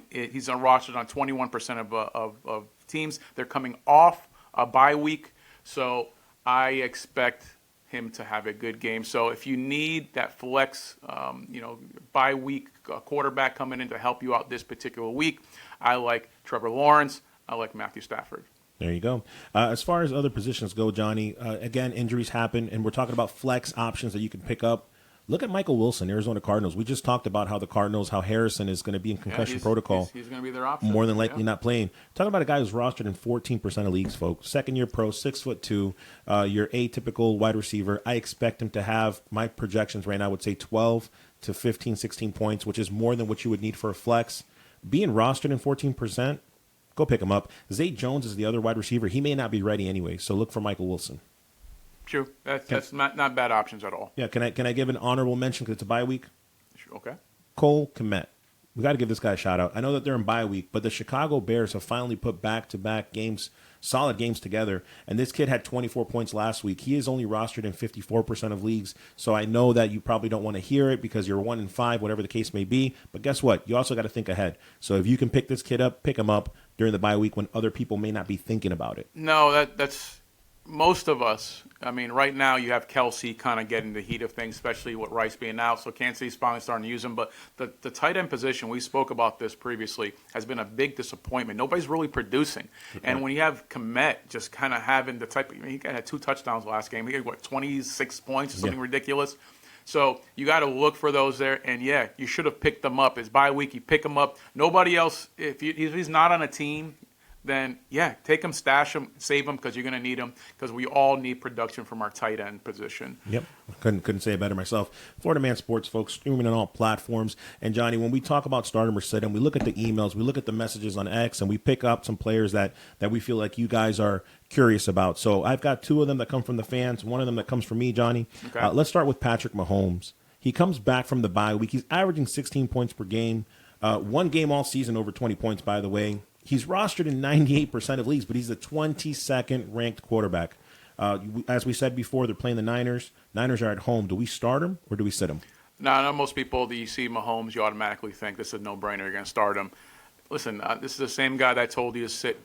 He's rostered on 21% of teams. They're coming off a bye week, so I expect him to have a good game. So if you need that flex, bye week quarterback coming in to help you out this particular week, I like Trevor Lawrence. I like Matthew Stafford. There you go. As far as other positions go, Johnny, again, injuries happen, and we're talking about flex options that you can pick up. Look at Michael Wilson, Arizona Cardinals. We just talked about how Harrison is going to be in concussion protocol. He's going to be their option. More than likely not playing. Talking about a guy who's rostered in 14% of leagues, folks. Second-year pro, 6'2", your atypical wide receiver. I expect him to have, my projections right now would say 12 to 15, 16 points, which is more than what you would need for a flex. Being rostered in 14%, go pick him up. Zay Jones is the other wide receiver. He may not be ready anyway, so look for Michael Wilson. True. That's not bad options at all. Yeah, can I give an honorable mention because it's a bye week? Okay. Cole Kmet. We got to give this guy a shout out. I know that they're in bye week, but the Chicago Bears have finally put back-to-back games, solid games together. And this kid had 24 points last week. He is only rostered in 54% of leagues. So I know that you probably don't want to hear it because you're 1-5, whatever the case may be. But guess what? You also got to think ahead. So if you can pick this kid up, pick him up during the bye week when other people may not be thinking about it. No, that's most of us. I mean, right now you have Kelsey kind of getting the heat of things, especially with Rice being out. So Kansas City's finally starting to use him. But the tight end position, we spoke about this previously, has been a big disappointment. Nobody's really producing. And when you have Kmet just kind of having the type of, he had 2 touchdowns last game. He had, 26 points or something ridiculous. So you got to look for those there. And, yeah, you should have picked them up. It's bye week. You pick them up. Nobody else, if he's not on a team, then, yeah, take him, stash him, save him because you're going to need him because we all need production from our tight end position. Yep. Couldn't say it better myself. Florida Man Sports, folks, streaming on all platforms. And, Johnny, when we talk about start 'em or sit 'em, we look at the emails, we look at the messages on X, and we pick up some players that we feel like you guys are curious about. So I've got 2 of them that come from the fans, 1 of them that comes from me, Johnny. Okay. Let's start with Patrick Mahomes. He comes back from the bye week. He's averaging 16 points per game. 1 game all season over 20 points, by the way. He's rostered in 98% of leagues, but he's the 22nd ranked quarterback. As we said before, they're playing the Niners. Niners are at home. Do we start him or do we sit him? No, I know most people, that you see Mahomes, you automatically think this is a no-brainer. You're going to start him. Listen, this is the same guy that told you to sit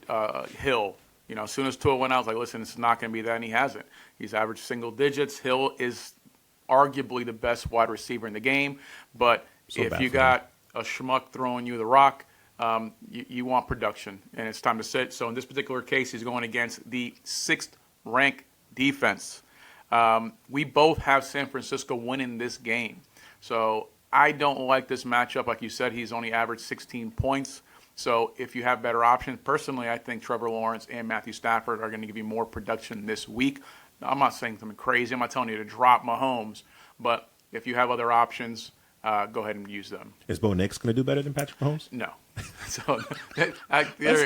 Hill. As soon as Tua went out, I was like, listen, this is not going to be that, and he hasn't. He's averaged single digits. Hill is arguably the best wide receiver in the game. But if you got a schmuck throwing you the rock, you want production, and it's time to sit. So in this particular case, he's going against the 6th-ranked defense. We both have San Francisco winning this game. So I don't like this matchup. Like you said, he's only averaged 16 points. So if you have better options, personally, I think Trevor Lawrence and Matthew Stafford are going to give you more production this week. Now, I'm not saying something crazy. I'm not telling you to drop Mahomes. But if you have other options, go ahead and use them. Is Bo Nix going to do better than Patrick Mahomes? No. So that's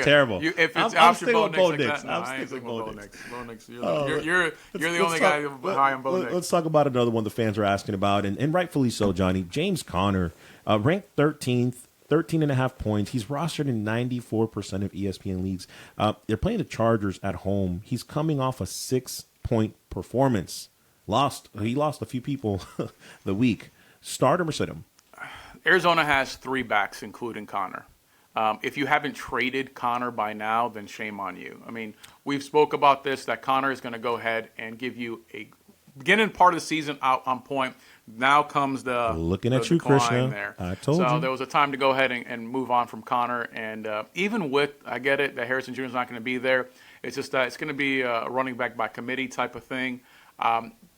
terrible. If it's I'm option sticking with Bo Bo Nix, Nix. I ain't sticking with Bo Nix. Bo Nix, you're the only guy high on Bo Nix. Let's talk about another one the fans are asking about, and rightfully so, Johnny. James Conner, ranked 13th, 13.5 points. He's rostered in 94% of ESPN leagues. They're playing the Chargers at home. He's coming off a 6-point performance. He lost a few people the week. Start him or sit him? Arizona has 3 backs, including Connor. If you haven't traded Connor by now, then shame on you. I mean, we've spoke about this, that Connor is going to go ahead and give you a beginning part of the season out on point. Now comes the looking the at you, decline Krishna. there. I told so you. there was a time to go ahead and move on from Connor. And even with, I get it, that Harrison Jr. is not going to be there. It's just that it's going to be a running back by committee type of thing.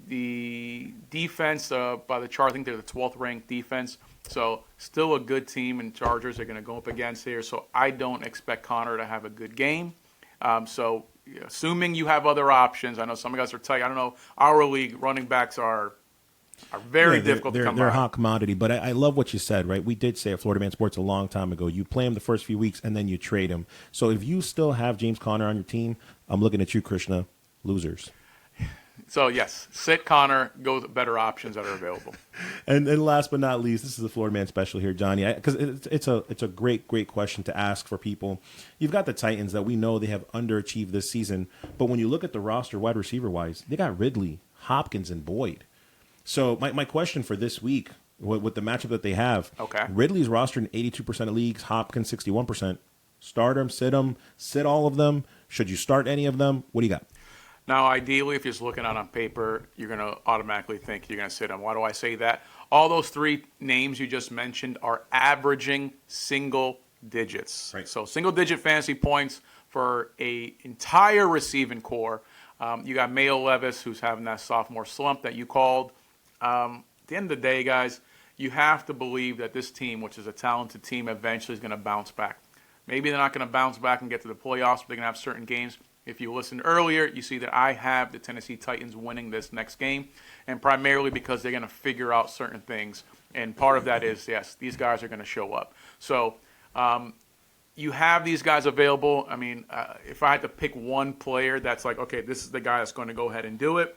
The defense, by the chart, I think they're the 12th ranked defense. So still a good team, and Chargers are going to go up against here. So I don't expect Connor to have a good game. So assuming you have other options, I know some guys are tight. I don't know. Our league running backs are very difficult to come by. They're a hot commodity, but I love what you said, right? We did say at Florida Man Sports a long time ago, you play him the first few weeks and then you trade him. So if you still have James Conner on your team, I'm looking at you, Krishna, losers. So, yes, sit Connor, go with better options that are available. And last but not least, this is the Florida Man special here, Johnny, because it's a great question to ask for people. You've got the Titans that we know they have underachieved this season, but when you look at the roster wide receiver-wise, they got Ridley, Hopkins, and Boyd. So my question for this week, with the matchup that they have, okay. Ridley's rostered in 82% of leagues, Hopkins 61%. Start them, sit all of them. Should you start any of them? What do you got? Now, ideally, if you're just looking at it on paper, you're going to automatically think you're going to sit them. Why do I say that? All those three names you just mentioned are averaging single digits. Right. So single-digit fantasy points for a entire receiving core. You got Mayo Levis, who's having that sophomore slump that you called. At the end of the day, guys, you have to believe that this team, which is a talented team, eventually is going to bounce back. Maybe they're not going to bounce back and get to the playoffs, but they're going to have certain games. If you listened earlier, you see that I have the Tennessee Titans winning this next game, and primarily because they're going to figure out certain things. And part of that is, yes, these guys are going to show up. So you have these guys available. I mean, if I had to pick one player that's like, okay, this is the guy that's going to go ahead and do it,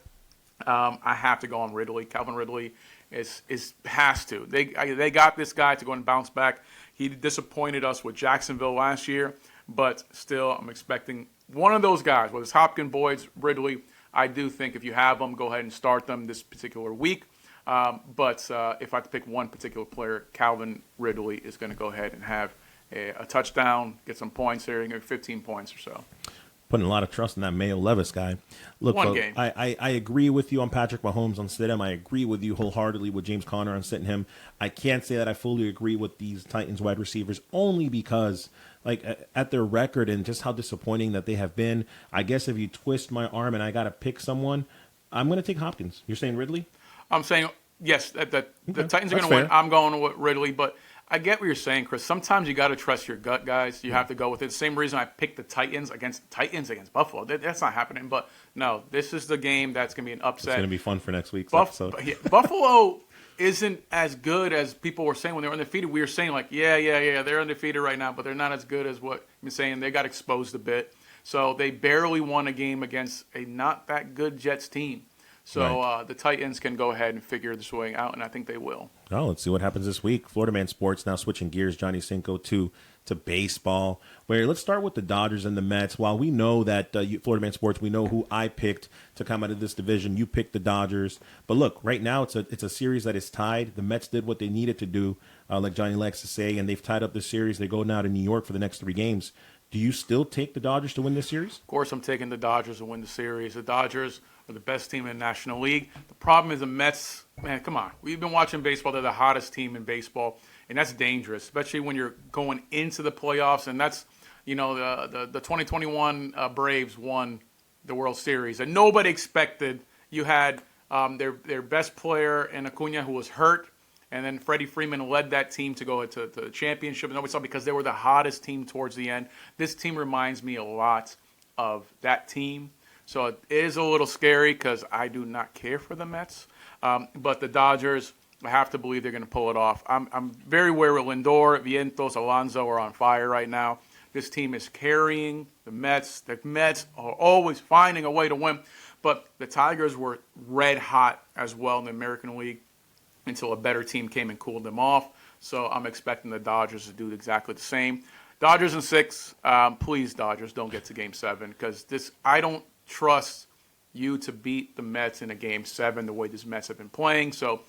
I have to go on Ridley. Calvin Ridley has to. They got this guy to go and bounce back. He disappointed us with Jacksonville last year, but still, I'm expecting one of those guys, whether it's Hopkins, Boyd, Ridley. I do think if you have them, go ahead and start them this particular week. But if I had to pick one particular player, Calvin Ridley is going to go ahead and have a touchdown, get some points there, 15 points or so. Putting a lot of trust in that Mayo Levis guy. Look, One folks, game. I agree with you on Patrick Mahomes on sit him. I agree with you wholeheartedly with James Conner on sitting him. I can't say that I fully agree with these Titans wide receivers only because, like, at their record and just how disappointing that they have been. I guess if you twist my arm and I got to pick someone, I'm going to take Hopkins. You're saying Ridley? I'm saying, yes, the Titans are going to fair. win. I'm going with Ridley, but I get what you're saying, Chris. Sometimes you got to trust your gut, guys. You have to go with it. Same reason I picked the Titans against Buffalo. That's not happening. But no, this is the game that's going to be an upset. It's going to be fun for next week's episode. Buffalo isn't as good as people were saying when they were undefeated. We were saying like, yeah, they're undefeated right now, but they're not as good as what you've been saying. They got exposed a bit. So they barely won a game against a not that good Jets team. So Right. The Titans can go ahead and figure this way out, and I think they will. Oh, let's see what happens this week. Florida Man Sports now switching gears, Johnny Cinco, to baseball. Where let's start with the Dodgers and the Mets. While we know that Florida Man Sports, we know who I picked to come out of this division. You picked the Dodgers, but look, right now it's a series that is tied. The Mets did what they needed to do, like Johnny likes to say, and they've tied up the series. They go now to New York for the next 3 games. Do you still take the Dodgers to win this series? Of course, I'm taking the Dodgers to win the series. The Dodgers are the best team in the National League. The problem is the Mets, man, come on. We've been watching baseball. They're the hottest team in baseball, and that's dangerous, especially when you're going into the playoffs. And that's, the 2021 Braves won the World Series, and nobody expected. You had their best player in Acuna who was hurt, and then Freddie Freeman led that team to go to the championship. And nobody saw because they were the hottest team towards the end. This team reminds me a lot of that team. So it is a little scary because I do not care for the Mets. But the Dodgers, I have to believe they're going to pull it off. I'm very wary of Lindor, Vientos, Alonso are on fire right now. This team is carrying the Mets. The Mets are always finding a way to win. But the Tigers were red hot as well in the American League until a better team came and cooled them off. So I'm expecting the Dodgers to do exactly the same. Dodgers in 6. Please, Dodgers, don't get to Game 7 because I don't trust you to beat the Mets in a Game 7 the way these Mets have been playing. So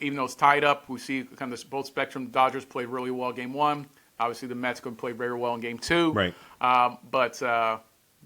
even though it's tied up, we see kind of both spectrum. Dodgers played really well Game 1. Obviously, the Mets could play very well in Game 2. Right. But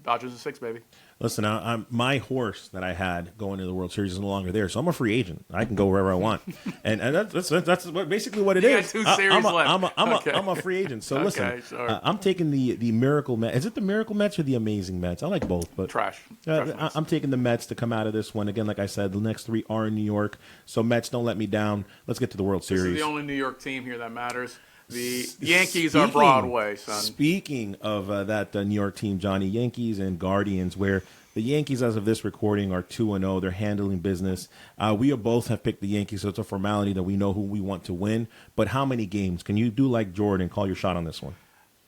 Dodgers in 6, baby. Listen, my horse that I had going to the World Series is no longer there, so I'm a free agent. I can go wherever I want, and that's basically what it You is. got 2 series left. I'm a free agent. So listen, I'm taking the Miracle Mets. Is it the Miracle Mets or the Amazing Mets? I like both, but Trash. I'm taking the Mets to come out of this one. Again, like I said, the next 3 are in New York, so Mets, don't let me down. Let's get to the World Series. This is the only New York team here that matters. The Yankees are Broadway, son. Speaking of that New York team, Johnny, Yankees and Guardians, where the Yankees, as of this recording, are 2-0. They're handling business. We both have picked the Yankees, so it's a formality that we know who we want to win. But how many games? Can you do like Jordan, call your shot on this one?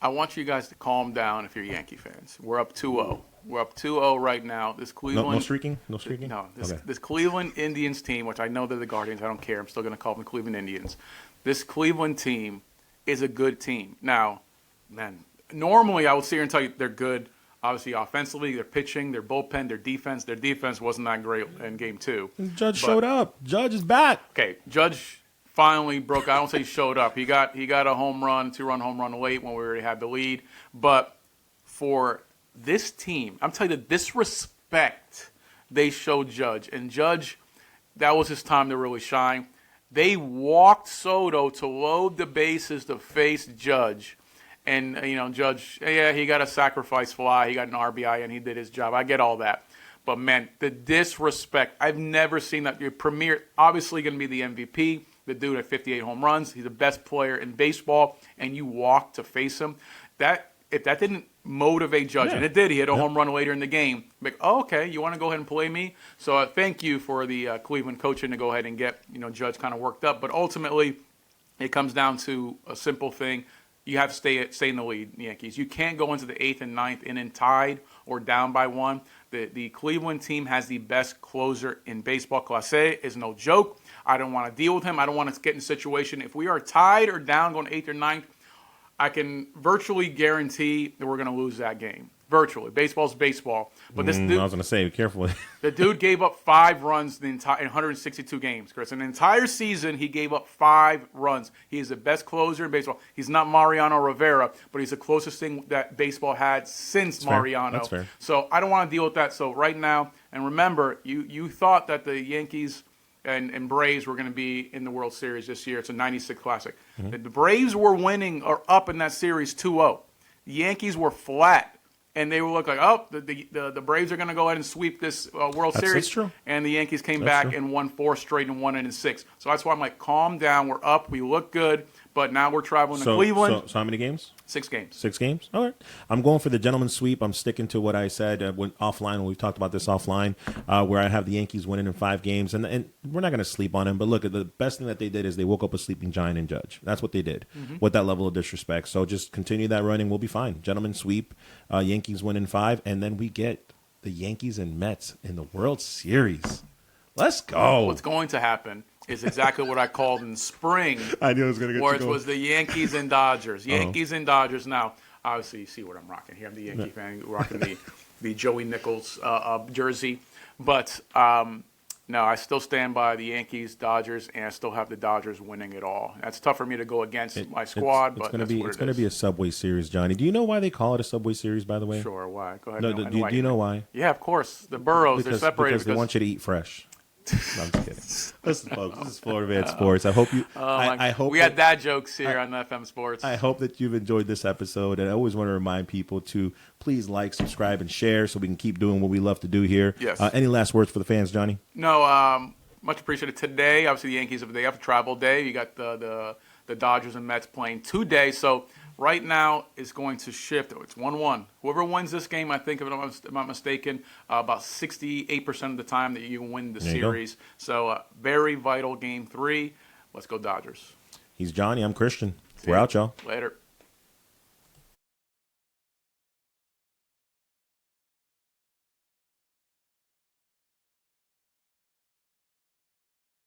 I want you guys to calm down if you're Yankee fans. We're up 2-0. We're up 2-0 right now. This Cleveland. No streaking? No streaking? No. Okay. This Cleveland Indians team, which I know they're the Guardians. I don't care. I'm still going to call them the Cleveland Indians. This Cleveland team is a good team. Now, man, normally I would sit here and tell you they're good. Obviously, offensively, their pitching, their bullpen, their defense. Their defense wasn't that great in Game 2. Judge showed up. Judge is back. Okay, Judge finally broke. I don't say he showed up. He got a home run, 2-run home run late when we already had the lead. But for this team, I'm telling you, the disrespect they showed Judge. And Judge, that was his time to really shine. They walked Soto to load the bases to face Judge. And, Judge, yeah, he got a sacrifice fly. He got an RBI, and he did his job. I get all that. But, man, the disrespect. I've never seen that. Your premier, obviously going to be the MVP. The dude at 58 home runs. He's the best player in baseball. And you walk to face him. If that didn't motivate Judge, and it did. He hit a home run later in the game. Like, oh, okay, you want to go ahead and play me? So thank you for the Cleveland coaching to go ahead and get Judge kind of worked up. But ultimately, it comes down to a simple thing. You have to stay in the lead, Yankees. You can't go into the 8th and 9th inning tied or down by 1. The Cleveland team has the best closer in baseball. Clase is no joke. I don't want to deal with him. I don't want to get in a situation. If we are tied or down going 8th or 9th, I can virtually guarantee that we're going to lose that game. Virtually. Baseball's baseball. But this dude, I was going to say, be careful. The dude gave up 5 runs in 162 games, Chris. In an entire season, he gave up 5 runs. He is the best closer in baseball. He's not Mariano Rivera, but he's the closest thing that baseball had since Mariano. That's fair. So I don't want to deal with that. So right now, and remember, you thought that the Yankees and Braves were going to be in the World Series this year. It's a 96 Classic. Mm-hmm. The Braves were winning or up in that series 2-0. The Yankees were flat. And they will look like, oh, the Braves are going to go ahead and sweep this World Series. That's true. And the Yankees came back and won 4 straight and won it in 6. So that's why I'm like, calm down. We're up. We look good. But now we're traveling to Cleveland. So how many games? 6 games. 6 games? All right. I'm going for the gentleman's sweep. I'm sticking to what I said when we've talked about this offline, where I have the Yankees winning in 5 games. And we're not going to sleep on him. But look, the best thing that they did is they woke up a sleeping giant in Judge. That's what they did with that level of disrespect. So just continue that running. We'll be fine. Gentleman's sweep. Yankees win in 5. And then we get the Yankees and Mets in the World Series. Let's go. What's going to happen is exactly what I called in spring. I knew it was going to get where you it going. was the Yankees and Dodgers. Yankees and Dodgers. Now, obviously, you see what I'm rocking here. I'm the Yankee fan rocking the Joey Nichols jersey. But, no, I still stand by the Yankees, Dodgers, and I still have the Dodgers winning it all. That's tough for me to go against my squad, but that's what it is. It's going to be a Subway Series, Johnny. Do you know why they call it a Subway Series, by the way? Sure, why? Go ahead. No, do you know why? Yeah, of course. The boroughs, they're separated. Because they want you to eat fresh. No, I'm just kidding. Listen, folks, this is Florida Man Sports. I hope you. I hope we had dad jokes here on FM Sports. I hope that you've enjoyed this episode, and I always want to remind people to please like, subscribe, and share so we can keep doing what we love to do here. Yes. Any last words for the fans, Johnny? No. Much appreciated. Today, obviously, the Yankees have a travel day. You got the Dodgers and Mets playing today. So right now it's going to shift. It's 1-1. Whoever wins this game, I think, if I'm not mistaken, about 68% of the time that you win the series. So very vital Game 3. Let's go Dodgers. He's Johnny. I'm Christian. We're out, y'all. Later.